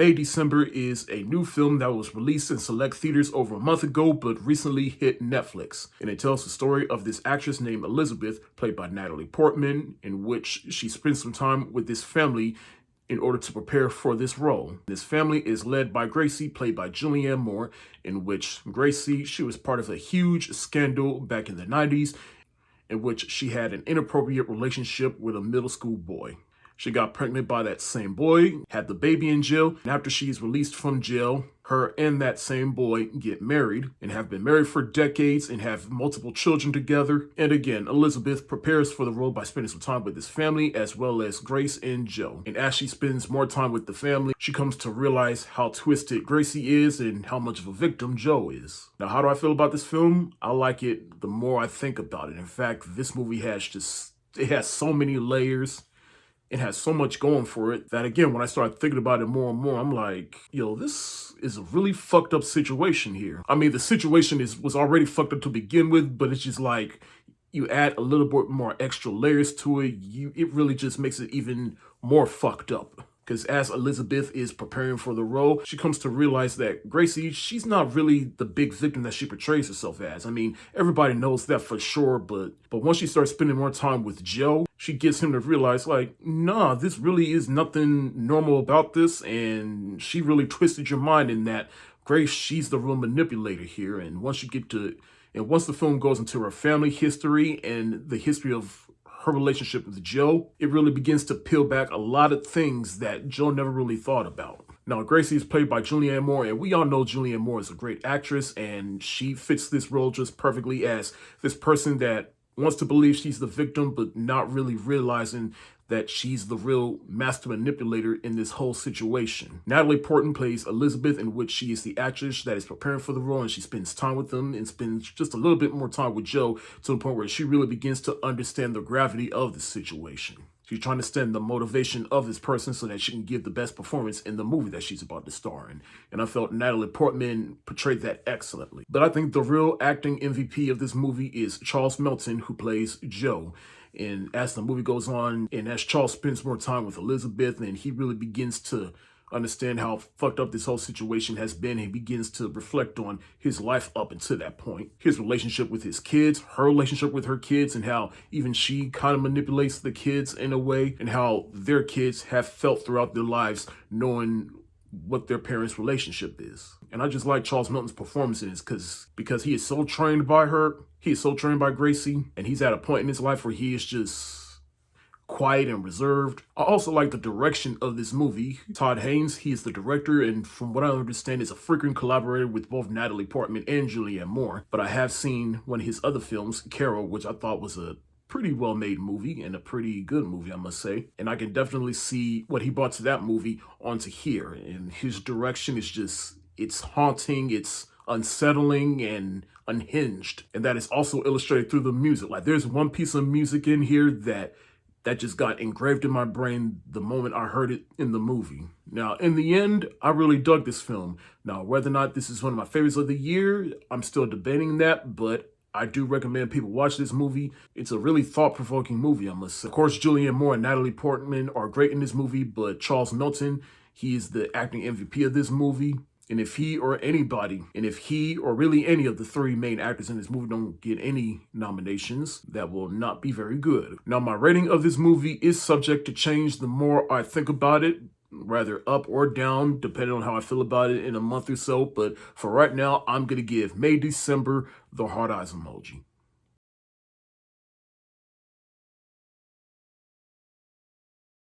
May December is a new film that was released in select theaters over a month ago, but recently hit Netflix. And it tells the story of this actress named Elizabeth, played by Natalie Portman, in which she spends some time with this family in order to prepare for this role. This family is led by Gracie, played by Julianne Moore, in which Gracie, she was part of a huge scandal back in the 90s, in which she had an inappropriate relationship with a middle school boy. She got pregnant by that same boy, had the baby in jail, and after she's released from jail, her and that same boy get married and have been married for decades and have multiple children together. And again, Elizabeth prepares for the role by spending some time with this family as well as Grace and Joe. And as she spends more time with the family, she comes to realize how twisted Gracie is and how much of a victim Joe is. Now, how do I feel about this film? I like it the more I think about it. In fact, this movie it has so many layers. It has so much going for it that, again, when I start thinking about it more and more, I'm like, yo, this is a really fucked up situation here. I mean, the situation was already fucked up to begin with, but it's just like you add a little bit more extra layers to it. It really just makes it even more fucked up. Because as Elizabeth is preparing for the role, she comes to realize that Gracie, she's not really the big victim that she portrays herself as. I mean, everybody knows that for sure, but once she starts spending more time with Joe, she gets him to realize, like, nah, this really is nothing normal about this, and she really twisted your mind in that Grace, she's the real manipulator here. And once the film goes into her family history and the history of her relationship with Joe, it really begins to peel back a lot of things that Joe never really thought about. Now, Gracie is played by Julianne Moore, and we all know Julianne Moore is a great actress, and she fits this role just perfectly as this person that wants to believe she's the victim, but not really realizing that she's the real master manipulator in this whole situation. Natalie Portman plays Elizabeth, in which she is the actress that is preparing for the role, and she spends time with them and spends just a little bit more time with Joe to the point where she really begins to understand the gravity of the situation. She's trying to understand the motivation of this person so that she can give the best performance in the movie that she's about to star in. And I felt Natalie Portman portrayed that excellently. But I think the real acting MVP of this movie is Charles Melton, who plays Joe. And as the movie goes on, and as Charles spends more time with Elizabeth, and he really begins to understand how fucked up this whole situation has been, he begins to reflect on his life up until that point. His relationship with his kids, her relationship with her kids, and how even she kind of manipulates the kids in a way, and how their kids have felt throughout their lives knowing what their parents' relationship is. And I just like Charles Melton's performance in this because he is so trained by her, he is so trained by Gracie, and he's at a point in his life where he is just quiet and reserved. I also like the direction of this movie. Todd Haynes, he is the director, and from what I understand is a frequent collaborator with both Natalie Portman and Julianne Moore. But I have seen one of his other films, Carol, which I thought was a pretty well-made movie and a pretty good movie, I must say. And I can definitely see what he brought to that movie onto here. And his direction is just, it's haunting, it's unsettling and unhinged. And that is also illustrated through the music. Like, there's one piece of music in here that just got engraved in my brain the moment I heard it in the movie. Now, in the end, I really dug this film. Now, whether or not this is one of my favorites of the year, I'm still debating that, but I do recommend people watch this movie. It's a really thought-provoking movie, I must say. Of course, Julianne Moore and Natalie Portman are great in this movie, but Charles Melton, he is the acting MVP of this movie. And if he or really any of the three main actors in this movie don't get any nominations, that will not be very good. Now, my rating of this movie is subject to change the more I think about it, rather up or down, depending on how I feel about it in a month or so. But for right now, I'm going to give May December the hard eyes emoji.